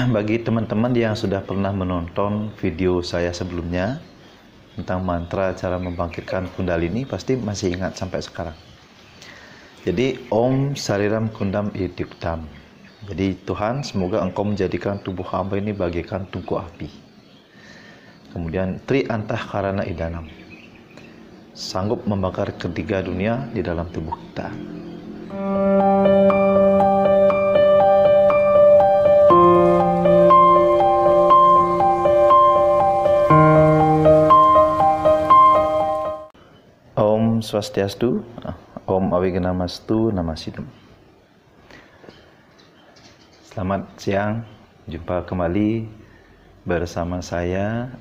bagi teman-teman yang sudah pernah menonton video saya sebelumnya tentang mantra cara membangkitkan kundalini, pasti masih ingat sampai sekarang. Jadi Om Sariram Kundam Idiptam. Jadi Tuhan, semoga Engkau menjadikan tubuh hamba ini bagaikan tungku api. Kemudian Tri Antah Karana Idanam, sanggup membakar ketiga dunia di dalam tubuh kita. Om Swastiastu, Om Awiganamastu, Namasidam. Selamat siang, jumpa kembali bersama saya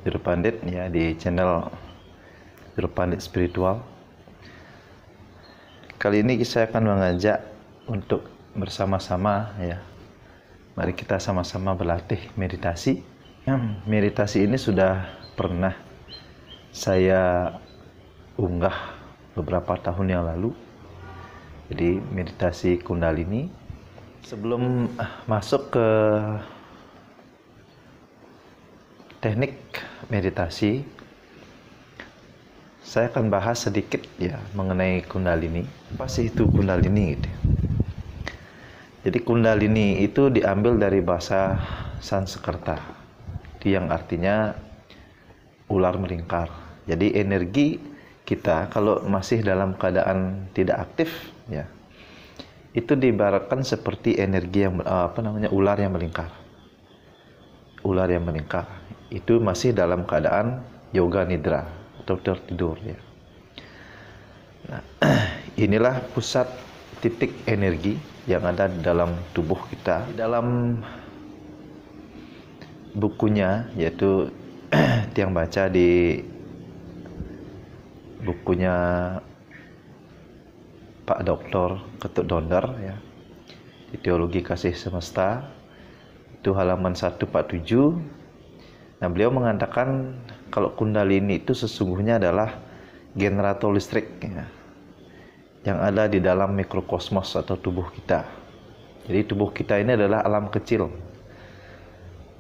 Juru Pandit ya di channel Juru Pandit Spiritual. Kali ini saya akan mengajak untuk bersama-sama ya. Mari kita sama-sama berlatih meditasi. Meditasi ini sudah pernah saya unggah beberapa tahun yang lalu. Jadi meditasi Kundalini. Sebelum masuk ke teknik meditasi, saya akan bahas sedikit ya mengenai Kundalini. Apa sih itu Kundalini gitu. Jadi Kundalini itu diambil dari bahasa Sanskerta, yang artinya ular melingkar. Jadi energi kita kalau masih dalam keadaan tidak aktif ya, itu diibaratkan seperti energi yang ular yang melingkar. Ular yang melingkar itu masih dalam keadaan yoga nidra atau tertidur ya. Nah, inilah pusat titik energi yang ada di dalam tubuh kita. Dalam bukunya, yaitu yang baca di bukunya Pak Dr. Ketut Dondar ya, di Teologi Kasih Semesta, itu halaman 147. Nah, beliau mengatakan kalau Kundalini itu sesungguhnya adalah generator listrik ya, yang ada di dalam mikrokosmos atau tubuh kita. Jadi tubuh kita ini adalah alam kecil.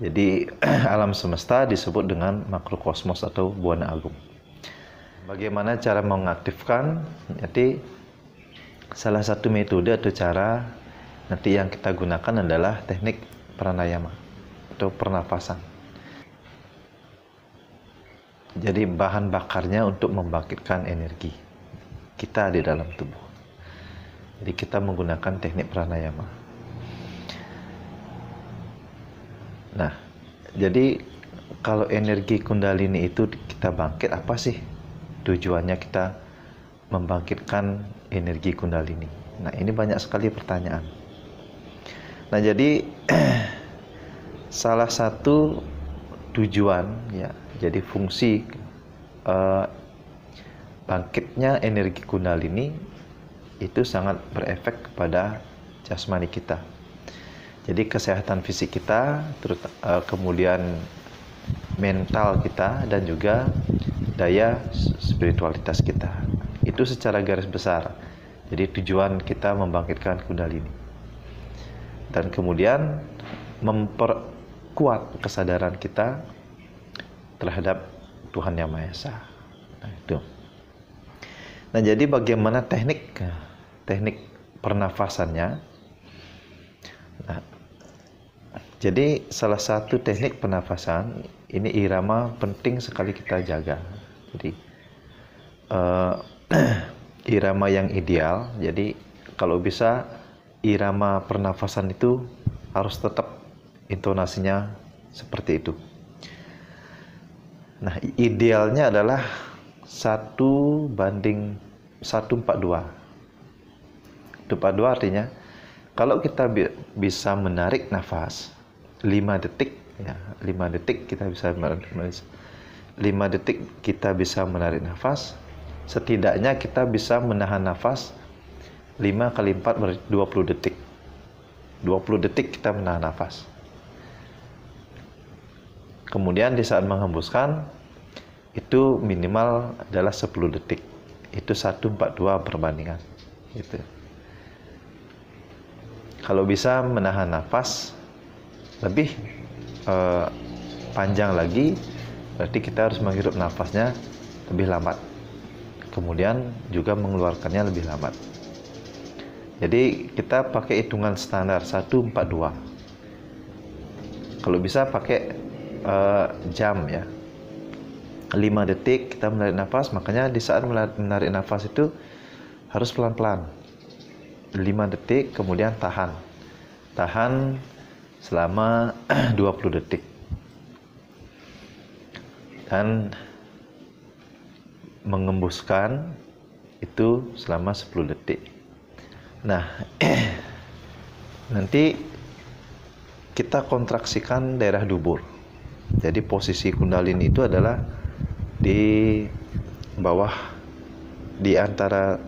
Jadi alam semesta disebut dengan makrokosmos atau buana agung. Bagaimana cara mengaktifkan? Jadi salah satu metode atau cara nanti yang kita gunakan adalah teknik pranayama atau pernapasan. Jadi bahan bakarnya untuk membangkitkan energi kita di dalam tubuh. Jadi kita menggunakan teknik pranayama. Nah, jadi kalau energi Kundalini itu kita bangkit, apa sih tujuannya kita membangkitkan energi Kundalini? Nah, ini banyak sekali pertanyaan. Nah, jadi salah satu tujuan ya, jadi fungsi bangkitnya energi Kundalini itu sangat berefek kepada jasmani kita. Jadi kesehatan fisik kita, kemudian mental kita, dan juga daya spiritualitas kita. Itu secara garis besar. Jadi tujuan kita membangkitkan Kundalini. Dan kemudian memperkuat kesadaran kita terhadap Tuhan Yang Maha Esa. Nah, itu. Nah, jadi bagaimana teknik pernafasannya? Nah, jadi salah satu teknik pernafasan ini irama penting sekali kita jaga. Jadi irama yang ideal. Jadi kalau bisa irama pernafasan itu harus tetap intonasinya seperti itu. Nah, idealnya adalah 1:142. 1:42 artinya kalau kita bisa menarik nafas 5 detik ya, 5 detik kita bisa 5 detik kita bisa menarik nafas, setidaknya kita bisa menahan nafas 5 kali 4 berarti 20 detik. 20 detik kita menahan nafas. Kemudian di saat menghembuskan itu minimal adalah 10 detik. Itu 1:42 perbandingan. Gitu. Kalau bisa menahan nafas lebih panjang lagi, berarti kita harus menghirup nafasnya lebih lambat, kemudian juga mengeluarkannya lebih lambat. Jadi kita pakai hitungan standar 142. Kalau bisa pakai jam ya, 5 detik kita menarik nafas. Makanya di saat menarik nafas itu harus pelan-pelan, 5 detik, kemudian tahan selama 20 detik, dan mengembuskan itu selama 10 detik. Nah, nanti kita kontraksikan daerah dubur. Jadi posisi kundalini itu adalah di bawah, di antara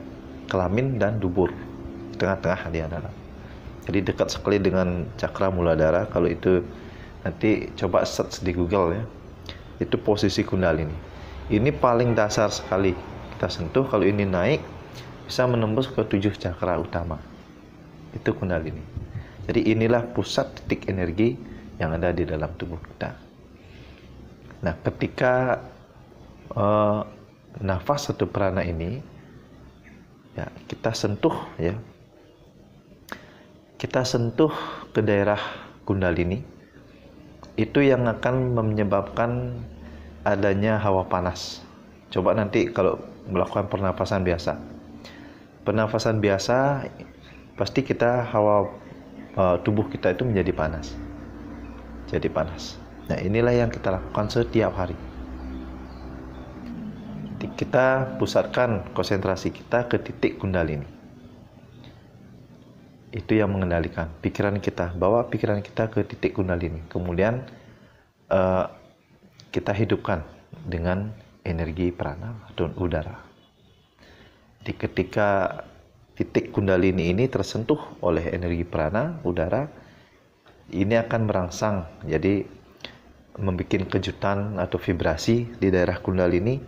kelamin dan dubur, tengah-tengah dia adalah. Jadi dekat sekali dengan cakra muladhara. Kalau itu nanti coba search di Google ya. Itu posisi kundalini. Ini paling dasar sekali kita sentuh. Kalau ini naik bisa menembus ke 7 cakra utama. Itu kundalini. Jadi inilah pusat titik energi yang ada di dalam tubuh kita. Nah, ketika nafas atau prana ini ya kita sentuh ya. Kita sentuh ke daerah kundalini, itu yang akan menyebabkan adanya hawa panas. Coba nanti kalau melakukan pernapasan biasa. Pernafasan biasa pasti kita tubuh kita itu menjadi panas. Jadi panas. Nah, inilah yang kita lakukan setiap hari. Kita pusatkan konsentrasi kita ke titik kundalini. Itu yang mengendalikan pikiran kita, bawa pikiran kita ke titik kundalini. Kemudian kita hidupkan dengan energi prana atau udara. Jadi ketika titik kundalini ini tersentuh oleh energi prana, udara, ini akan merangsang, jadi membuat kejutan atau vibrasi di daerah kundalini.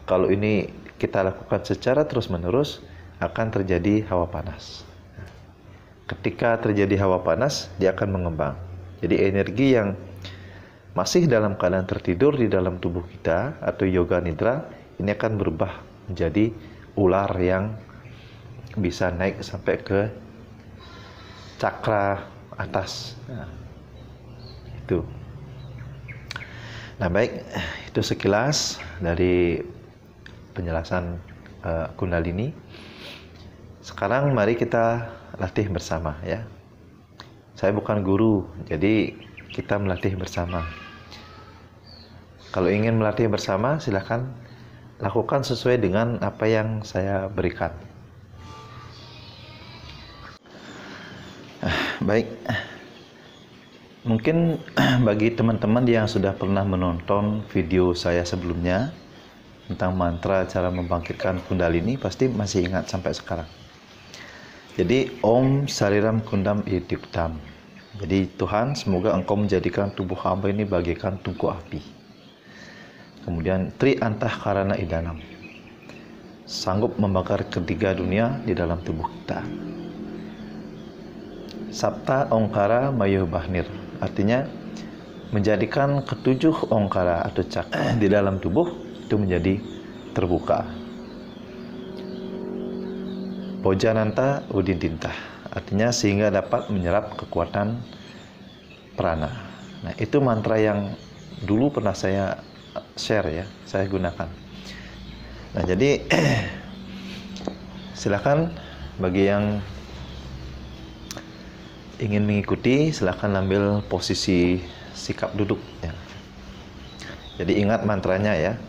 Kalau ini kita lakukan secara terus-menerus, akan terjadi hawa panas. Ketika terjadi hawa panas, dia akan mengembang. Jadi energi yang masih dalam keadaan tertidur di dalam tubuh kita atau yoga nidra, ini akan berubah menjadi ular yang bisa naik sampai ke cakra atas. Nah, itu. Nah, baik, itu sekilas dari penjelasan kundalini. Sekarang mari kita latih bersama ya. Saya bukan guru, jadi kita melatih bersama. Kalau ingin melatih bersama, silakan lakukan sesuai dengan apa yang saya berikan. Baik, mungkin bagi teman-teman yang sudah pernah menonton video saya sebelumnya tentang mantra cara membangkitkan kundalini, pasti masih ingat sampai sekarang. Jadi Om Sariram Kundam Ityuktam. Jadi Tuhan, semoga Engkau menjadikan tubuh hamba ini bagaikan tungku api. Kemudian Tri Antah Karana Idanam, sanggup membakar ketiga dunia di dalam tubuh kita. Sapta Ongkara Mayuh Bahnir, artinya menjadikan ketujuh ongkara atau cakra di dalam tubuh itu menjadi terbuka. Bojananta Udindintah, artinya sehingga dapat menyerap kekuatan prana. Nah, itu mantra yang dulu pernah saya share ya, saya gunakan. Nah, jadi silakan bagi yang ingin mengikuti, silakan ambil posisi sikap duduk ya. Jadi ingat mantranya ya.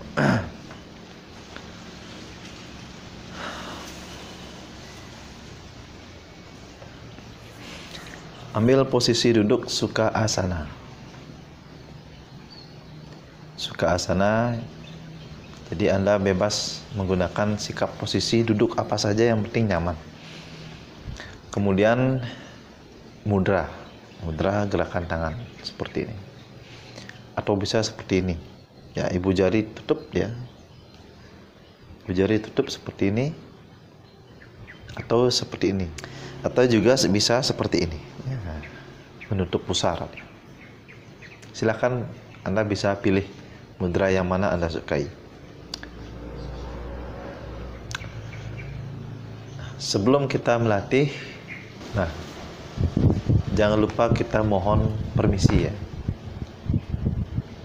Ambil posisi duduk Sukha Asana. Sukha Asana, jadi Anda bebas menggunakan sikap posisi duduk apa saja yang penting nyaman. Kemudian mudra gerakan tangan seperti ini. Atau bisa seperti ini. Ya, ibu jari tutup ya. Ibu jari tutup seperti ini. Atau seperti ini. Atau juga bisa seperti ini. Ya. menutup pusar. Silakan Anda bisa pilih mudra yang mana Anda sukai. Sebelum kita melatih, nah, jangan lupa kita mohon permisi ya.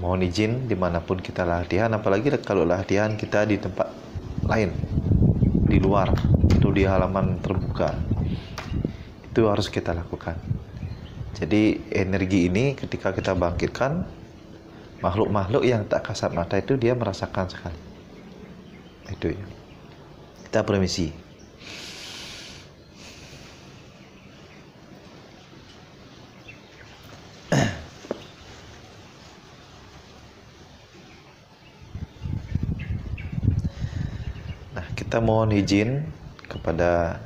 Mohon izin dimanapun kita latihan, apalagi kalau latihan kita di tempat lain, di luar atau di halaman terbuka. Itu harus kita lakukan. Jadi energi ini ketika kita bangkitkan, makhluk-makhluk yang tak kasat mata itu dia merasakan sekali. Itu ya. Kita permisi. Nah, kita mohon izin kepada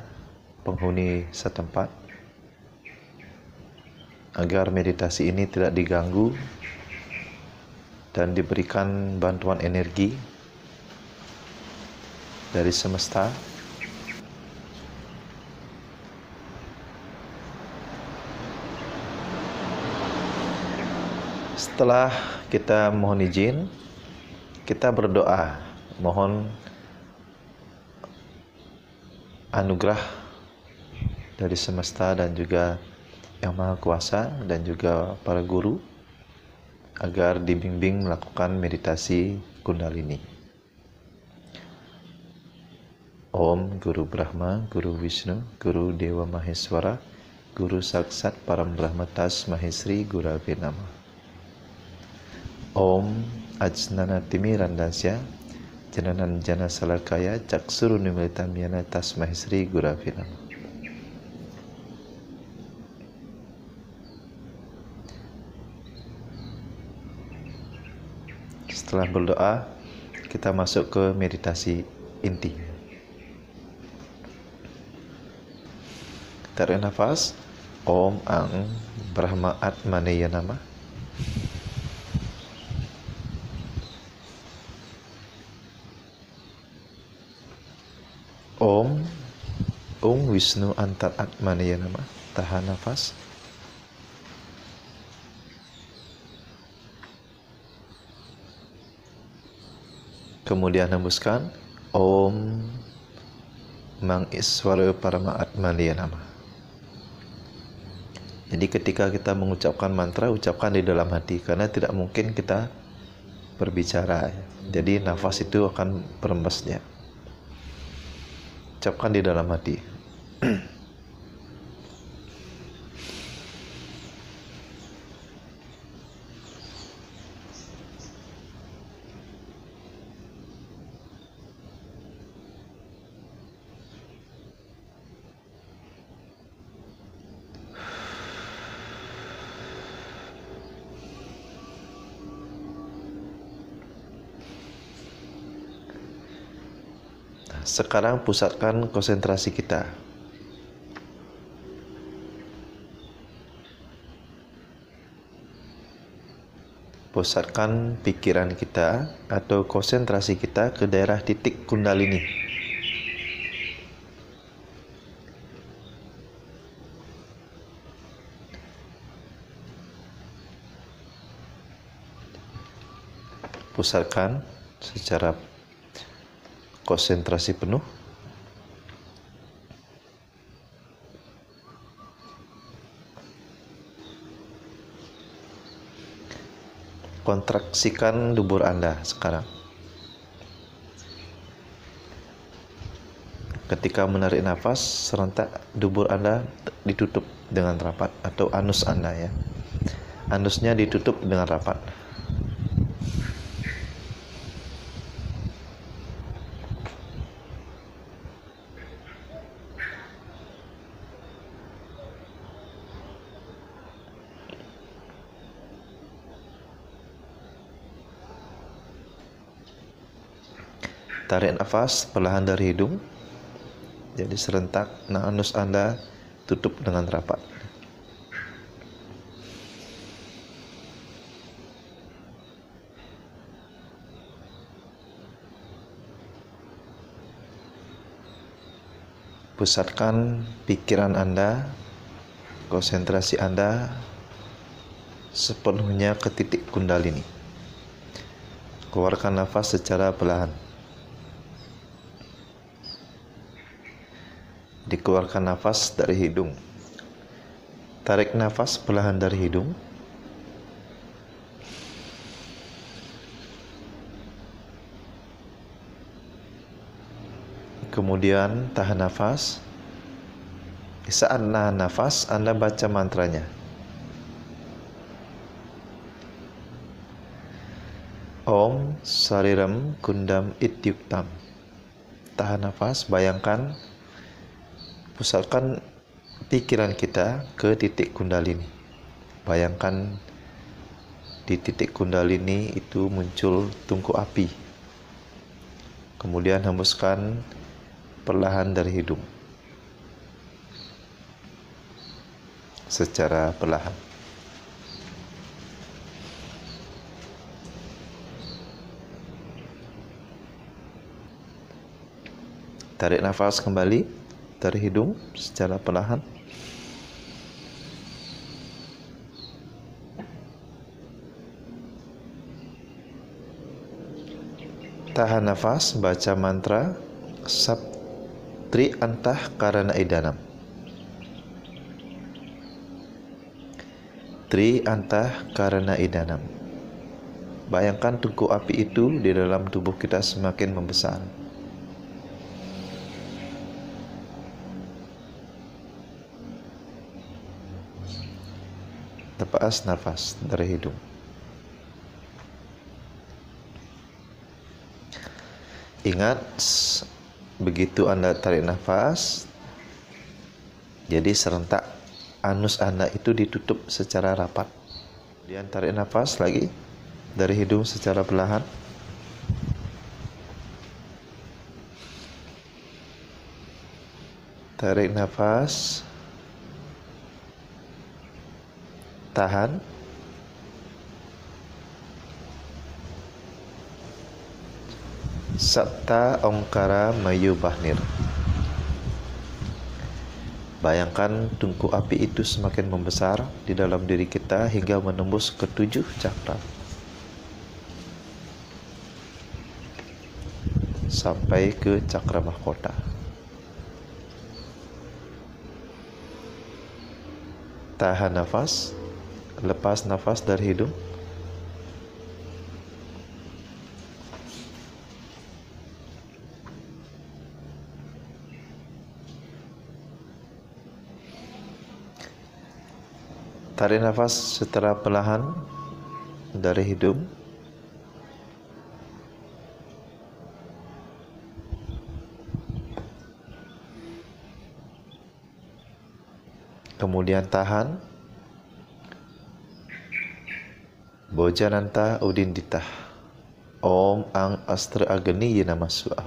penghuni setempat agar meditasi ini tidak diganggu dan diberikan bantuan energi dari semesta. Setelah kita mohon izin, kita berdoa, mohon anugerah dari semesta dan juga Yang Maha Kuasa dan juga para guru agar dibimbing melakukan meditasi Kundalini. Om Guru Brahma, Guru Vishnu, Guru Dewa Maheswara, Guru Saksat Param Brahma Tasmahi Sri Gurave Namah. Om Ajnana Timirandasya Jananan Jana Salakaya Caksuru Nimilitam Yana Tasmahi Sri Gurave Namah. Setelah berdoa, kita masuk ke meditasi inti. Tarik nafas. Om Ang Brahma Atmanaya Namah. Om Wisnu Antar Atmanaya Namah. Tahan nafas. Kemudian hembuskan. Om Mang Iswara Parama Atmanaya Namah. Jadi ketika kita mengucapkan mantra, ucapkan di dalam hati, karena tidak mungkin kita berbicara. Jadi nafas itu akan berembesnya. Ucapkan di dalam hati. Sekarang pusatkan konsentrasi kita. Pusatkan pikiran kita atau konsentrasi kita ke daerah titik Kundalini. Pusatkan secara konsentrasi penuh. Kontraksikan dubur Anda sekarang. Ketika menarik nafas, serentak dubur Anda ditutup dengan rapat, atau anus Anda ya. Anusnya ditutup dengan rapat. Tarik nafas perlahan dari hidung. Jadi serentak anus Anda tutup dengan rapat. Pusatkan pikiran Anda, konsentrasi Anda sepenuhnya ke titik kundalini. Keluarkan nafas secara perlahan. Dikeluarkan nafas dari hidung. Tarik nafas perlahan dari hidung. Kemudian tahan nafas. Saat nahan nafas, Anda baca mantranya. Om Sariram Kundam Ityuktam. Tahan nafas, bayangkan, pusatkan pikiran kita ke titik kundalini. Bayangkan di titik kundalini itu muncul tungku api. Kemudian hembuskan perlahan dari hidung. Secara perlahan. Tarik nafas kembali dari hidung secara perlahan. Tahan nafas, baca mantra Tri Antah Karana Idanam. Tri Antah Karana Idanam. Bayangkan tungku api itu di dalam tubuh kita semakin membesar. Lepas nafas dari hidung. Ingat, begitu Anda tarik nafas, jadi serentak anus Anda itu ditutup secara rapat. Kemudian tarik nafas lagi dari hidung secara perlahan. Tarik nafas. Tahan. Sapta Ongkara Mayu Bahnir. Bayangkan tungku api itu semakin membesar di dalam diri kita hingga menembus ke 7 cakra. Sampai ke cakra mahkota. Tahan nafas. Lepas nafas dari hidung. Tarik nafas secara perlahan dari hidung. Kemudian tahan. Bojananta Udinditah. Om Ang Astra Agni Yenamasua.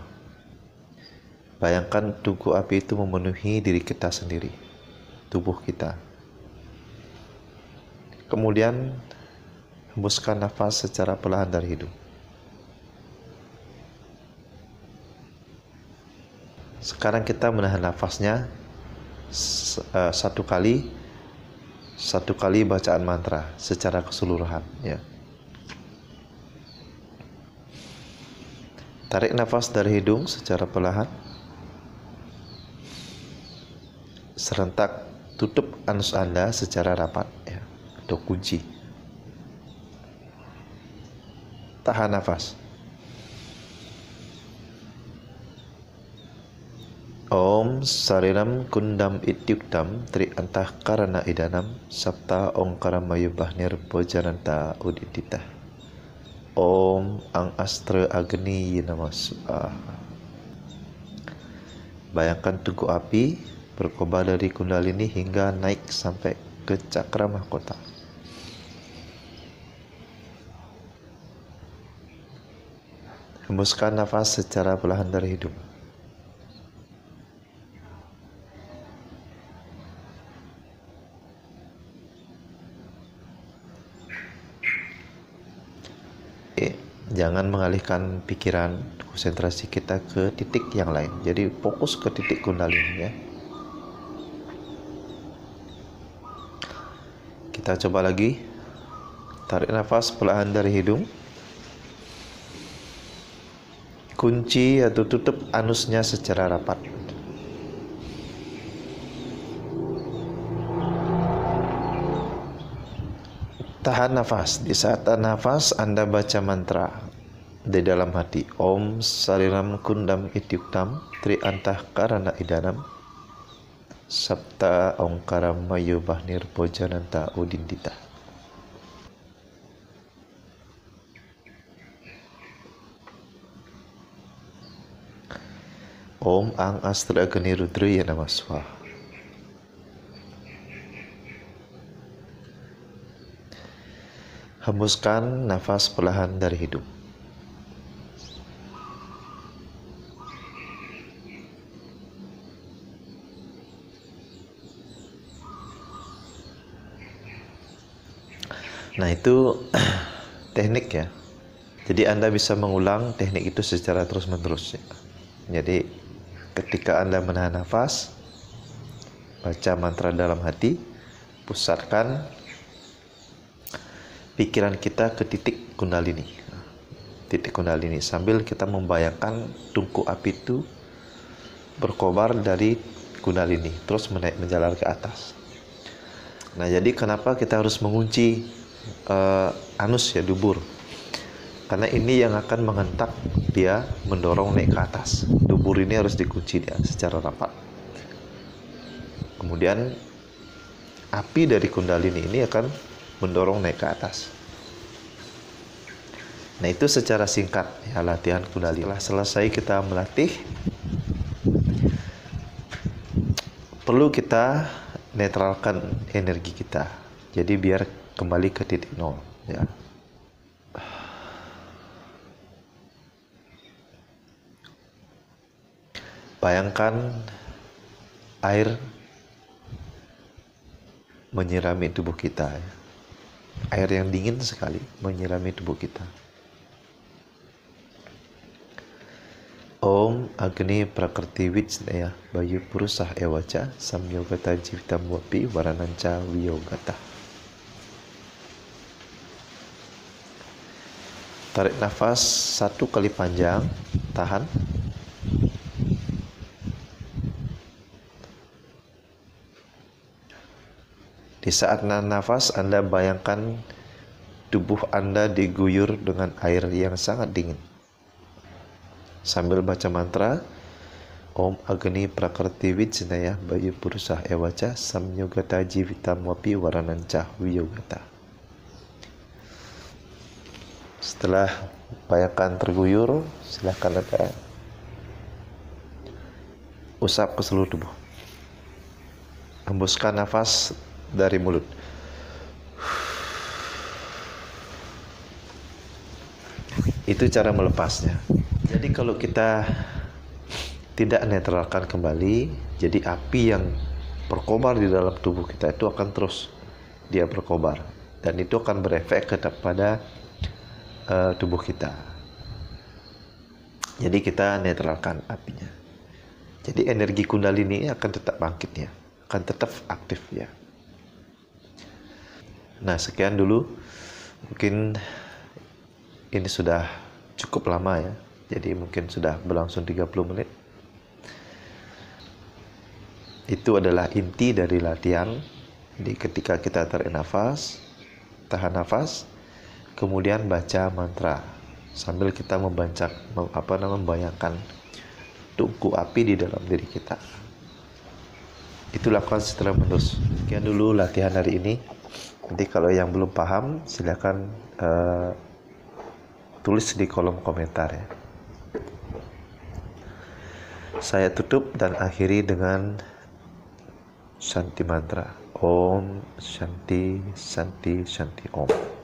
Bayangkan tungku api itu memenuhi diri kita sendiri, tubuh kita. Kemudian hembuskan nafas secara perlahan dari hidung. Sekarang kita menahan nafasnya satu kali bacaan mantra secara keseluruhan, ya. Tarik nafas dari hidung secara perlahan. Serentak tutup anus Anda secara rapat, ya, atau kunci. Tahan nafas. Om Sariram Kundam Ityuktam Tri Antah Karana Idanam Sapta Ongkara Mayu Bahnir Bojananta Uditita. Om Ang Astra Agni Yenamasua. Bayangkan tungku api berkobar dari kundalini hingga naik sampai ke cakra mahkota. Hembuskan nafas secara perlahan dari hidung. Jangan mengalihkan pikiran, konsentrasi kita ke titik yang lain. Jadi fokus ke titik kundalini, ya. Kita coba lagi. Tarik nafas perlahan dari hidung. Kunci atau tutup anusnya secara rapat. Tahan nafas. Di saat tahan nafas, Anda baca mantra di dalam hati. Om Sariram Kundam Ityuktam Tri Antah Karana Idanam Sapta Ongkaram Mayubah Nirbojananta Udindita. Om Ang Astra Agni Rudraya Namaswa. Hembuskan nafas perlahan dari hidung. Nah, itu teknik ya. Jadi Anda bisa mengulang teknik itu secara terus-menerus ya. Jadi ketika Anda menahan nafas, baca mantra dalam hati, pusatkan pikiran kita ke titik kundalini. Titik kundalini sambil kita membayangkan tungku api itu berkobar dari kundalini terus menaik menjalar ke atas. Nah, jadi kenapa kita harus mengunci anus ya, dubur? Karena ini yang akan menghentak dia mendorong naik ke atas. Dubur ini harus dikunci dia secara rapat. Kemudian api dari kundalini ini akan mendorong naik ke atas. Nah, itu secara singkat ya latihan kundalini. Setelah selesai kita melatih, perlu kita netralkan energi kita. Jadi biar kembali ke titik nol ya. Bayangkan air menyirami tubuh kita ya. Air yang dingin sekali menyirami tubuh kita. Om Agni Prakrti Wijnaya Bayu Purusah Ewaca Samyogata Jivitam Wapi Warananca Wiyogata. Tarik nafas 1 kali panjang, tahan. Di saat nahan nafas, Anda bayangkan tubuh Anda diguyur dengan air yang sangat dingin. Sambil baca mantra, Om Agni Prakrti Wijnaya Bayu Purusah Ewaca Samyogata Jivitam Wapi Warananca Wiyogata. Setelah bayangkan terguyur, silakan Anda usap ke seluruh tubuh. Hembuskan nafas dari mulut. Itu cara melepasnya. Jadi kalau kita tidak netralkan kembali, jadi api yang berkobar di dalam tubuh kita itu akan terus dia berkobar, dan itu akan berefek kepada tubuh kita. Jadi kita netralkan apinya. Jadi energi kundalini akan tetap bangkit ya, akan tetap aktif ya. Nah, sekian dulu. Mungkin ini sudah cukup lama ya. Jadi mungkin sudah berlangsung 30 menit. Itu adalah inti dari latihan. Jadi ketika kita tarik nafas, tahan nafas, kemudian baca mantra sambil kita membayangkan tungku api di dalam diri kita. Itu lakukan setelah menerus. Sekian dulu latihan hari ini. Nanti kalau yang belum paham, silakan tulis di kolom komentar ya. Saya tutup dan akhiri dengan Shanti mantra. Om Shanti Shanti Shanti Om.